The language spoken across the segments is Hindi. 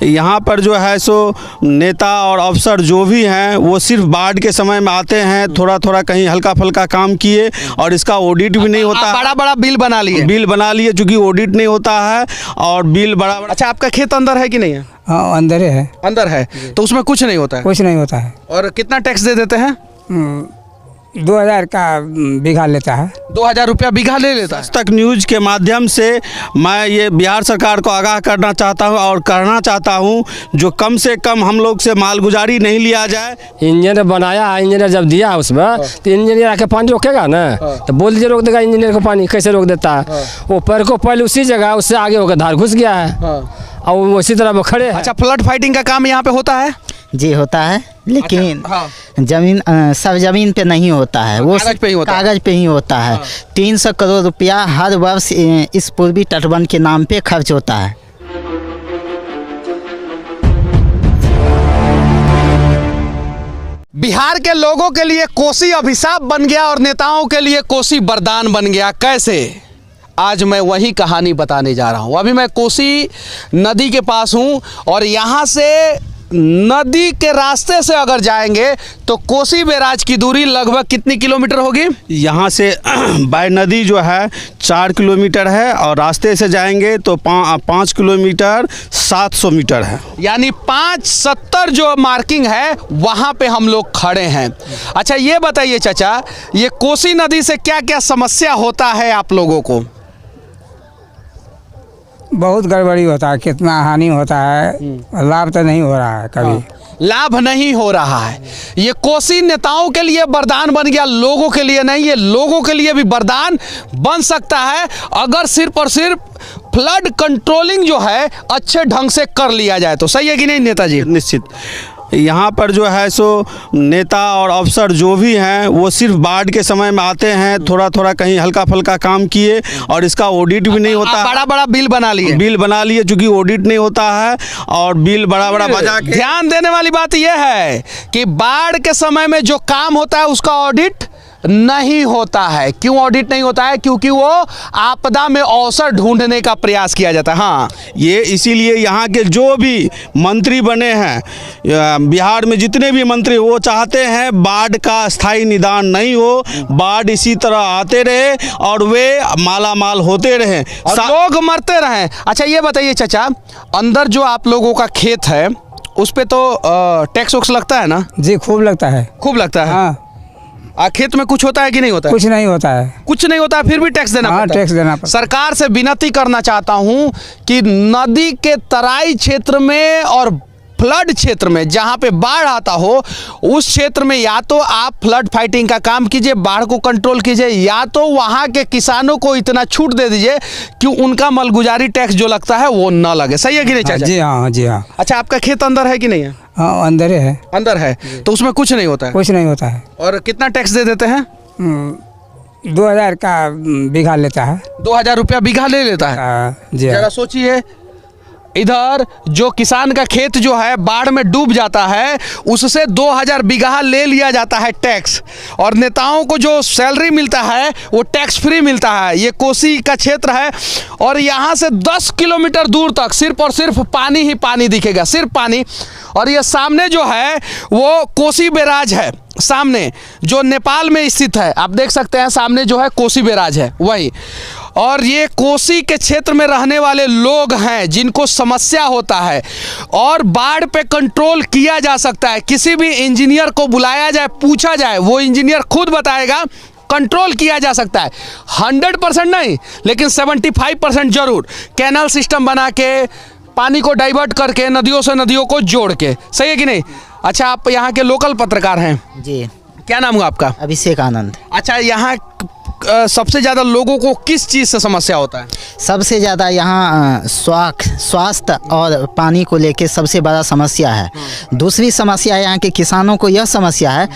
यहाँ पर जो है सो नेता और अफसर जो भी हैं वो सिर्फ बाढ़ के समय में आते हैं, थोड़ा थोड़ा कहीं हल्का फुल्का काम किए और इसका ऑडिट भी नहीं होता। बड़ा बड़ा बिल बना लिए चूँकि ऑडिट नहीं होता है और बिल बड़ा। अच्छा, आपका खेत अंदर है कि नहीं है? हाँ, अंदर है। अंदर है तो उसमें कुछ नहीं होता है? कुछ नहीं होता है। और कितना टैक्स दे देते हैं? 2000 का बीघा लेता है। 2000 रुपया बीघा ले लेता है। आज तक न्यूज़ के माध्यम से मैं ये बिहार सरकार को आगाह करना चाहता हूँ और करना चाहता हूँ जो कम से कम हम लोग से मालगुजारी नहीं लिया जाए। इंजीनियर बनाया, इंजीनियर जब दिया उसमें तो इंजीनियर आके पानी रोकेगा ना, तो बोल दीजिए रोक देगा इंजीनियर को, पानी कैसे रोक देता है? वो पैर को पहले उसी जगह, उससे आगे होकर धार घुस गया है और उसी तरह वो खड़े हैं। अच्छा, फ्लड फाइटिंग का काम यहाँ पे होता है? जी होता है, लेकिन अच्छा, हाँ। जमीन सब जमीन पे नहीं होता है, वो कागज पे ही होता है। कागज पे ही होता है। 300 करोड़ रुपया हर वर्ष इस पूर्वी तटबंध के नाम पे खर्च होता है। बिहार के लोगों के लिए कोसी अभिशाप बन गया और नेताओं के लिए कोसी वरदान बन गया। कैसे? आज मैं वही कहानी बताने जा रहा हूँ। अभी मैं कोसी नदी के पास हूँ और यहाँ से नदी के रास्ते से अगर जाएंगे तो कोसी बैराज की दूरी लगभग कितनी किलोमीटर होगी? यहाँ से बाय नदी जो है 4 किलोमीटर है और रास्ते से जाएंगे तो 5 किलोमीटर 700 मीटर है, यानी 570 जो मार्किंग है वहाँ पे हम लोग खड़े हैं। अच्छा, ये बताइए चाचा, ये कोसी नदी से क्या क्या समस्या होता है आप लोगों को? बहुत गड़बड़ी होता है, कितना हानि होता है, लाभ तो नहीं हो रहा है कभी। लाभ नहीं हो रहा है। ये कोसी नेताओं के लिए वरदान बन गया, लोगों के लिए नहीं। ये लोगों के लिए भी वरदान बन सकता है अगर सिर्फ और सिर्फ फ्लड कंट्रोलिंग जो है अच्छे ढंग से कर लिया जाए तो। सही है कि नहीं नेताजी? निश्चित। यहाँ पर जो है सो नेता और अफसर जो भी हैं वो सिर्फ बाढ़ के समय में आते हैं, थोड़ा थोड़ा कहीं हल्का फुल्का काम किए और इसका ऑडिट भी नहीं होता। बड़ा बड़ा बिल बना लिए चूँकि ऑडिट नहीं होता है और बिल बड़ा बजा के। ध्यान देने वाली बात यह है कि बाढ़ के समय में जो काम होता है उसका ऑडिट नहीं होता है। क्यों ऑडिट नहीं होता है? क्योंकि वो आपदा में अवसर ढूंढने का प्रयास किया जाता है। हाँ, ये इसीलिए यहाँ के जो भी मंत्री बने हैं, बिहार में जितने भी मंत्री, वो चाहते हैं बाढ़ का स्थायी निदान नहीं हो, बाढ़ इसी तरह आते रहे और वे माला माल होते रहे और लोग मरते रहे। अच्छा, ये बताइए चाचा, अंदर जो आप लोगों का खेत है उस पे तो टैक्स वैक्स लगता है ना? जी, खूब लगता है। खूब लगता है। हाँ। खेत में कुछ होता है कि नहीं होता है? कुछ नहीं होता है। कुछ नहीं होता है, फिर भी टैक्स देना पड़ता है। टैक्स देना पड़ता है। सरकार से विनती करना चाहता हूं कि नदी के तराई क्षेत्र में और फ्लड क्षेत्र में जहां पे बाढ़ आता हो उस क्षेत्र में या तो आप फ्लड फाइटिंग का काम कीजिए, बाढ़ को कंट्रोल कीजिए, या तो वहां के किसानों को इतना छूट दे दीजिए कि उनका मालगुजारी टैक्स जो लगता है वो ना लगे। सही है कि नहीं चाचा? जी हाँ, जी हाँ। अच्छा, आपका खेत अंदर है कि नहीं है? हाँ, अंदर है। अंदर है तो उसमें कुछ नहीं होता है? कुछ नहीं होता है। और कितना टैक्स दे देते हैं? 2000 का बीघा लेता है। 2000 रुपया बीघा ले लेता है। जी, जरा सोचिए, इधर जो किसान का खेत जो है बाढ़ में डूब जाता है उससे 2000 बीघा ले लिया जाता है टैक्स, और नेताओं को जो सैलरी मिलता है वो टैक्स फ्री मिलता है। ये कोसी का क्षेत्र है और यहाँ से 10 किलोमीटर दूर तक सिर्फ और सिर्फ पानी ही पानी दिखेगा, सिर्फ पानी। और ये सामने जो है वो कोसी बैराज है, सामने जो नेपाल में स्थित है, आप देख सकते हैं सामने जो है कोसी बैराज है वही। और ये कोसी के क्षेत्र में रहने वाले लोग हैं जिनको समस्या होता है और बाढ़ पे कंट्रोल किया जा सकता है। किसी भी इंजीनियर को बुलाया जाए, पूछा जाए, वो इंजीनियर खुद बताएगा कंट्रोल किया जा सकता है। 100% नहीं, लेकिन 75% जरूर। कैनल सिस्टम बना के, पानी को डाइवर्ट करके, नदियों से नदियों को जोड़ के। सही है कि नहीं? अच्छा, आप यहाँ के लोकल पत्रकार हैं? जी। क्या नाम हुआ आपका? अभिषेक आनंद। अच्छा, यहाँ सबसे ज़्यादा लोगों को किस चीज़ से समस्या होता है? सबसे ज़्यादा यहाँ स्वास्थ्य और पानी को लेके सबसे बड़ा समस्या है। दूसरी समस्या यहाँ के किसानों को यह समस्या है,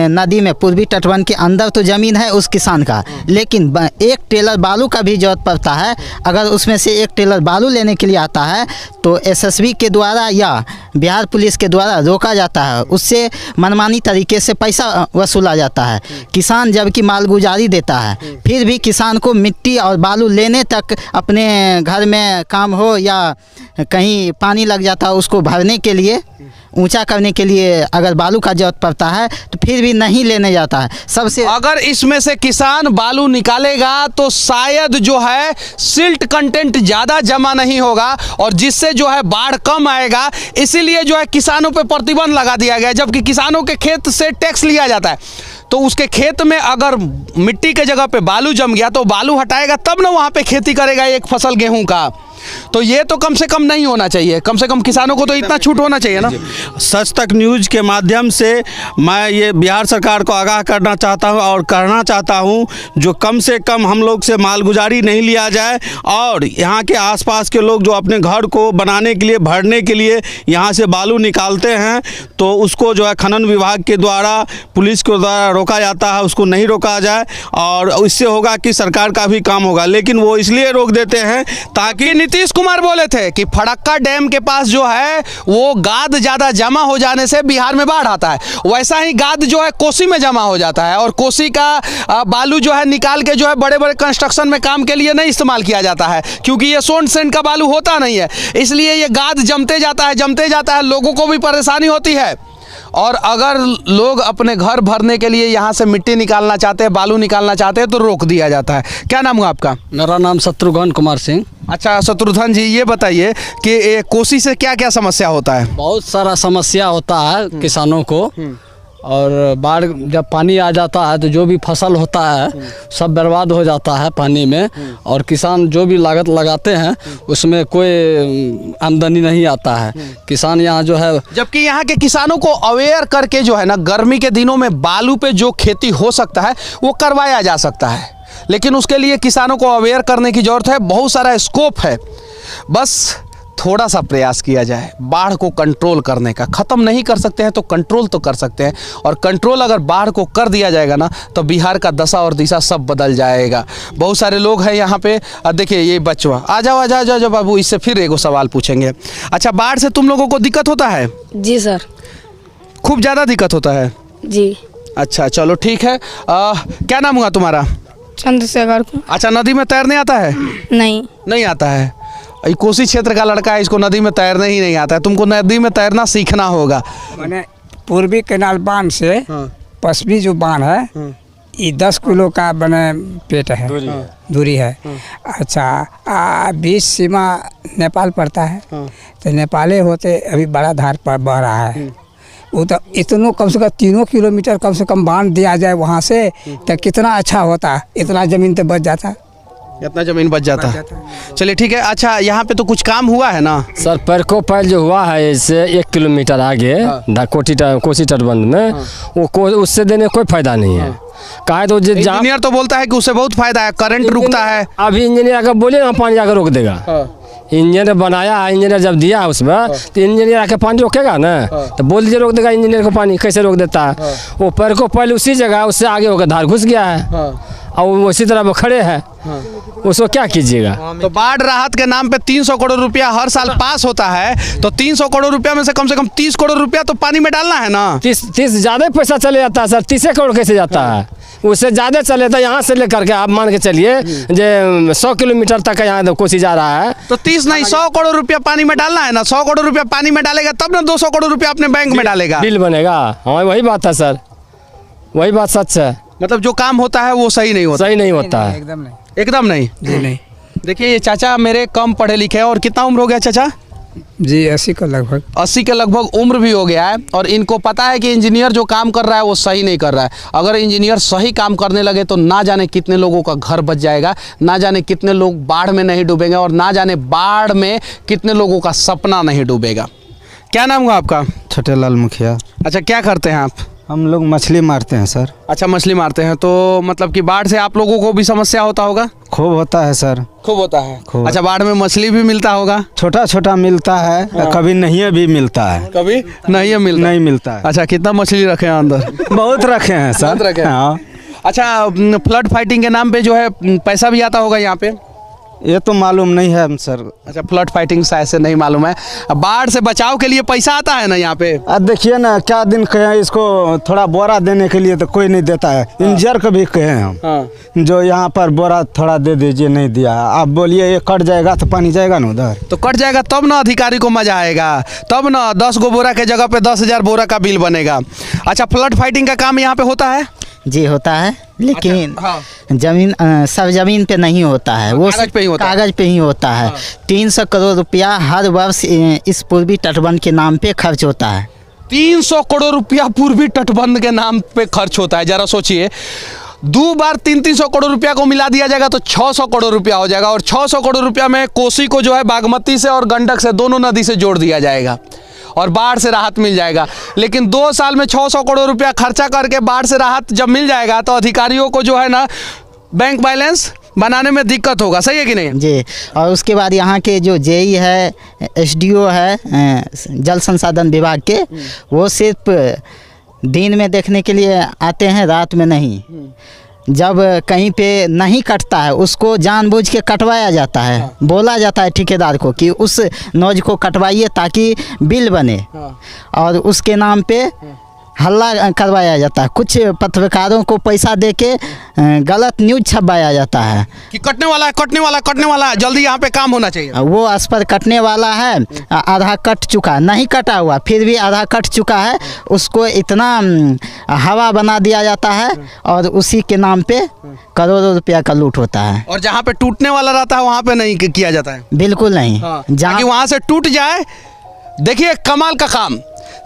नदी में पूर्वी तटबंध के अंदर तो ज़मीन है उस किसान का, लेकिन 1 टेलर बालू का भी जरूरत पड़ता है। अगर उसमें से 1 टेलर बालू लेने के लिए आता है तो एसएसबी के द्वारा या बिहार पुलिस के द्वारा रोका जाता है, उससे मनमानी तरीके से पैसा वसूला जाता है। किसान जबकि मालगुजारी देता है, फिर भी किसान को मिट्टी और बालू लेने तक अपने घर में काम हो या कहीं पानी लग जाता है उसको भरने के लिए, ऊंचा करने के लिए अगर बालू का जरूरत पड़ता है तो फिर भी नहीं लेने जाता है। सबसे अगर इसमें से किसान बालू निकालेगा तो शायद जो है सिल्ट कंटेंट ज़्यादा जमा नहीं होगा और जिससे जो है बाढ़ कम आएगा, इसीलिए जो है किसानों पे प्रतिबंध लगा दिया गया। जबकि किसानों के खेत से टैक्स लिया जाता है, तो उसके खेत में अगर मिट्टी के जगह पे बालू जम गया तो बालू हटाएगा तब ना वहाँ पे खेती करेगा एक फसल गेहूं का। तो ये तो कम से कम नहीं होना चाहिए, कम से कम किसानों को तो इतना छूट होना चाहिए ना। सच तक न्यूज़ के माध्यम से मैं ये बिहार सरकार को आगाह करना चाहता हूँ और कहना चाहता हूँ जो कम से कम हम लोग से मालगुजारी नहीं लिया जाए और यहाँ के आसपास के लोग जो अपने घर को बनाने के लिए भरने के लिए यहाँ से बालू निकालते हैं तो उसको जो है खनन विभाग के द्वारा पुलिस के द्वारा रोका जाता है, उसको नहीं रोका जाए और इससे होगा कि सरकार का भी काम होगा। लेकिन वो इसलिए रोक देते हैं ताकि नीतीश कुमार बोले थे कि फड़क्का डैम के पास जो है वो गाद ज़्यादा जमा हो जाने से बिहार में बाढ़ आता है, वैसा ही गाद जो है कोसी में जमा हो जाता है और कोसी का बालू जो है निकाल के जो है बड़े बड़े कंस्ट्रक्शन में काम के लिए नहीं इस्तेमाल किया जाता है, क्योंकि ये सोन सेंट का बालू होता नहीं है, इसलिए ये गाद जमते जाता है, लोगों को भी परेशानी होती है। और अगर लोग अपने घर भरने के लिए यहाँ से मिट्टी निकालना चाहते हैं, बालू निकालना चाहते हैं तो रोक दिया जाता है। क्या नाम हुआ आपका? मेरा नाम शत्रुघ्न कुमार सिंह। अच्छा शत्रुघ्न जी, ये बताइए कि कोसी से क्या क्या समस्या होता है? बहुत सारा समस्या होता है किसानों को, और बाढ़ जब पानी आ जाता है तो जो भी फसल होता है सब बर्बाद हो जाता है पानी में, और किसान जो भी लागत लगाते हैं उसमें कोई आमदनी नहीं आता है। किसान यहाँ जो है, जबकि यहाँ के किसानों को अवेयर करके जो है ना गर्मी के दिनों में बालू पे जो खेती हो सकता है वो करवाया जा सकता है, लेकिन उसके लिए किसानों को अवेयर करने की ज़रूरत है। बहुत सारा स्कोप है, बस थोड़ा सा प्रयास किया जाए बाढ़ को कंट्रोल करने का। ख़त्म नहीं कर सकते हैं तो कंट्रोल तो कर सकते हैं, और कंट्रोल अगर बाढ़ को कर दिया जाएगा ना तो बिहार का दशा और दिशा सब बदल जाएगा। बहुत सारे लोग हैं यहाँ पे, देखिए ये बचवा, आ जाओ बाबू, इससे फिर एगो सवाल पूछेंगे। अच्छा, बाढ़ से तुम लोगों को दिक्कत होता है? जी सर। खूब ज़्यादा दिक्कत होता है? जी। अच्छा चलो ठीक है। क्या नाम हुआ तुम्हारा? चंद्रशेखर। अच्छा, नदी में तैरने आता है? नहीं आता है। ये कोसी क्षेत्र का लड़का है, इसको नदी में तैरने ही नहीं आता है। तुमको नदी में तैरना सीखना होगा। मैंने पूर्वी कैनाल बांध से पश्चिमी जो बांध है ये 10 किलो का बने पेट है, दूरी है। अच्छा, बीच सीमा नेपाल पड़ता है, तो नेपाले होते अभी बड़ा धार पर बह रहा है, वो तो इतनों कम से कम 3 किलोमीटर कम से कम बांध दिया जाए वहाँ से, तो कितना अच्छा होता, इतना ज़मीन तो बच जाता, इतना ज़मीन बच जाता। चलिए ठीक है। अच्छा, यहाँ पे तो कुछ काम हुआ है ना सर? पैरको पैल जो हुआ है इससे 1 किलोमीटर आगे कोसी तटबंध में, वो उससे देने कोई फायदा नहीं है। कहा तो इंजीनियर तो बोलता है कि उससे बहुत फायदा है, करंट रुकता है। अभी इंजीनियर आकर बोले ना पानी आकर रोक देगा। इंजीनियर बनाया है, इंजीनियर जब दिया उसमें तो इंजीनियर आके पानी रोकेगा ना, तो बोल दीजिए रोक देगा इंजीनियर को पानी, कैसे रोक देता है? वो पैरको पैल उसी जगह, उससे आगे होकर धार घुस गया है और वो उसी तरह वो खड़े हैं, उसको क्या कीजिएगा? तो बाढ़ राहत के नाम पे 300 करोड़ रुपया हर साल पास होता है, तो 300 करोड़ रुपया में से कम 30 करोड़ रुपया तो पानी में डालना है ना। 30 ज़्यादा पैसा चले जाता है सर, 30 करोड़ कैसे जाता है? उससे ज़्यादा चले जाता है। यहाँ से लेकर के आप मान के चलिए जो 100 किलोमीटर तक यहाँ कोसी जा रहा है, तो 30 नहीं 100 करोड़ रुपया पानी में डालना है ना। 100 करोड़ रुपया पानी में डालेगा तब ना 200 करोड़ रुपया अपने बैंक में डालेगा, बिल बनेगा। हाँ वही बात है सर, वही बात सच है। मतलब जो काम होता है वो सही नहीं होता। सही नहीं होता है, एकदम नहीं जी नहीं। देखिए ये चाचा मेरे कम पढ़े लिखे हैं, और कितना उम्र हो गया चाचा? जी 80 का लगभग, 80 के लगभग उम्र भी हो गया है, और इनको पता है कि इंजीनियर जो काम कर रहा है वो सही नहीं कर रहा है। अगर इंजीनियर सही काम करने लगे तो ना जाने कितने लोगों का घर बच जाएगा, ना जाने कितने लोग बाढ़ में नहीं डूबेंगे, और ना जाने बाढ़ में कितने लोगों का सपना नहीं डूबेगा। क्या नाम हुआ आपका? छोटेलाल मुखिया। अच्छा, क्या करते हैं आप? हम लोग मछली मारते हैं सर। अच्छा, मछली मारते हैं, तो मतलब कि बाढ़ से आप लोगों को भी समस्या होता होगा? खूब होता है सर, खूब होता है। खूब। अच्छा, बाढ़ में मछली भी मिलता होगा? छोटा छोटा मिलता है, कभी नहीं भी मिलता है, कभी नहीं मिलता है। अच्छा, कितना मछली रखे हैं अंदर? बहुत रखे हैं सर। बहुत रखे हैं। हाँ। अच्छा, फ्लड फाइटिंग के नाम पे जो है पैसा भी आता होगा यहाँ पे? ये तो मालूम नहीं है हम सर। अच्छा, फ्लड फाइटिंग शायद से नहीं मालूम है। बाढ़ से बचाव के लिए पैसा आता है ना यहाँ पे? अब देखिए ना, क्या दिन कहे इसको थोड़ा बोरा देने के लिए तो कोई नहीं देता है। इंजीनियर को भी कहे हम जो यहाँ पर बोरा थोड़ा दे दीजिए, नहीं दिया। आप बोलिए ये कट जाएगा तो पानी जाएगा ना उधर, तो कट जाएगा तब ना अधिकारी को मजा आएगा, तब ना 10 गो बोरा के जगह पे 10,000 बोरा का बिल बनेगा। अच्छा, फ्लड फाइटिंग का काम यहाँ पे होता है? जी होता है, लेकिन अच्छा, जमीन सब जमीन पे नहीं होता है, वो कागज पे ही होता है। कागज पे ही होता है। 300 करोड़ रुपया हर वर्ष इस पूर्वी तटबंध के नाम पे खर्च होता है। 300 करोड़ रुपया पूर्वी तटबंध के नाम पे खर्च होता है। जरा सोचिए, 2 बार 300 करोड़ रुपया को मिला दिया जाएगा तो 600 करोड़ रुपया हो जाएगा, और 600 करोड़ रुपया में कोसी को जो है बागमती से और गंडक से, दोनों नदी से जोड़ दिया जाएगा और बाढ़ से राहत मिल जाएगा। लेकिन 2 साल में 600 करोड़ रुपया खर्चा करके बाढ़ से राहत जब मिल जाएगा तो अधिकारियों को जो है ना बैंक बैलेंस बनाने में दिक्कत होगा। सही है कि नहीं? जी, और उसके बाद यहाँ के जो जेई है, एसडीओ है जल संसाधन विभाग के, वो सिर्फ दिन में देखने के लिए आते हैं, रात में नहीं। जब कहीं पे नहीं कटता है उसको जानबूझ के कटवाया जाता है। बोला जाता है ठेकेदार को कि उस नोज को कटवाइए ताकि बिल बने, और उसके नाम पे हल्ला करवाया जाता है। कुछ पत्रकारों को पैसा देके गलत न्यूज़ छपवाया जाता है कि कटने वाला है, कटने वाला है, कटने वाला है, जल्दी यहाँ पे काम होना चाहिए। वो आस पर कटने वाला है, आधा कट चुका, नहीं कटा हुआ फिर भी आधा कट चुका है, उसको इतना हवा बना दिया जाता है और उसी के नाम पे करोड़ों रुपया का लूट होता है। और जहाँ पे टूटने वाला रहता है वहाँ पे नहीं किया जाता है? बिल्कुल नहीं। जहाँ वहाँ से टूट जाए, देखिए कमाल का काम,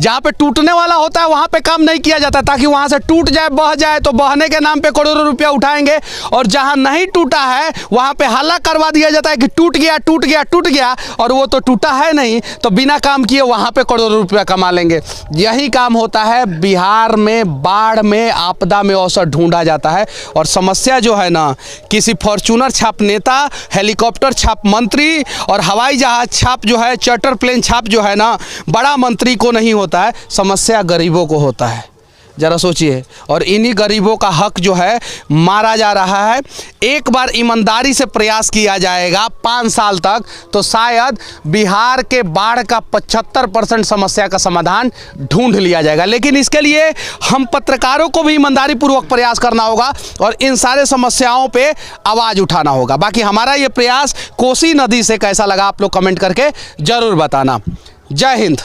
जहाँ पे टूटने वाला होता है वहाँ पे काम नहीं किया जाता, ताकि वहाँ से टूट जाए, बह जाए, तो बहने के नाम पे करोड़ों रुपया उठाएंगे। और जहाँ नहीं टूटा है वहाँ पे हल्ला करवा दिया जाता है कि टूट गया, टूट गया, टूट गया, और वो तो टूटा है नहीं, तो बिना काम किए वहाँ पे करोड़ों रुपया कमा लेंगे। यही काम होता है बिहार में। बाढ़ में, आपदा में अवसर ढूंढा जाता है, और समस्या जो है ना, किसी फॉर्चूनर छाप नेता, हेलीकॉप्टर छाप मंत्री और हवाई जहाज छाप जो है, चार्टर प्लेन छाप जो है ना, बड़ा मंत्री को नहीं होता है, समस्या गरीबों को होता है। जरा सोचिए, और इन्हीं गरीबों का हक जो है मारा जा रहा है। एक बार ईमानदारी से प्रयास किया जाएगा 5 साल तक, तो शायद बिहार के बाढ़ का 75% समस्या का समाधान ढूंढ लिया जाएगा। लेकिन इसके लिए हम पत्रकारों को भी ईमानदारी पूर्वक प्रयास करना होगा और इन सारे समस्याओं पे आवाज़ उठाना होगा। बाकी हमारा ये प्रयास कोसी नदी से कैसा लगा, आप लोग कमेंट करके ज़रूर बताना। जय हिंद।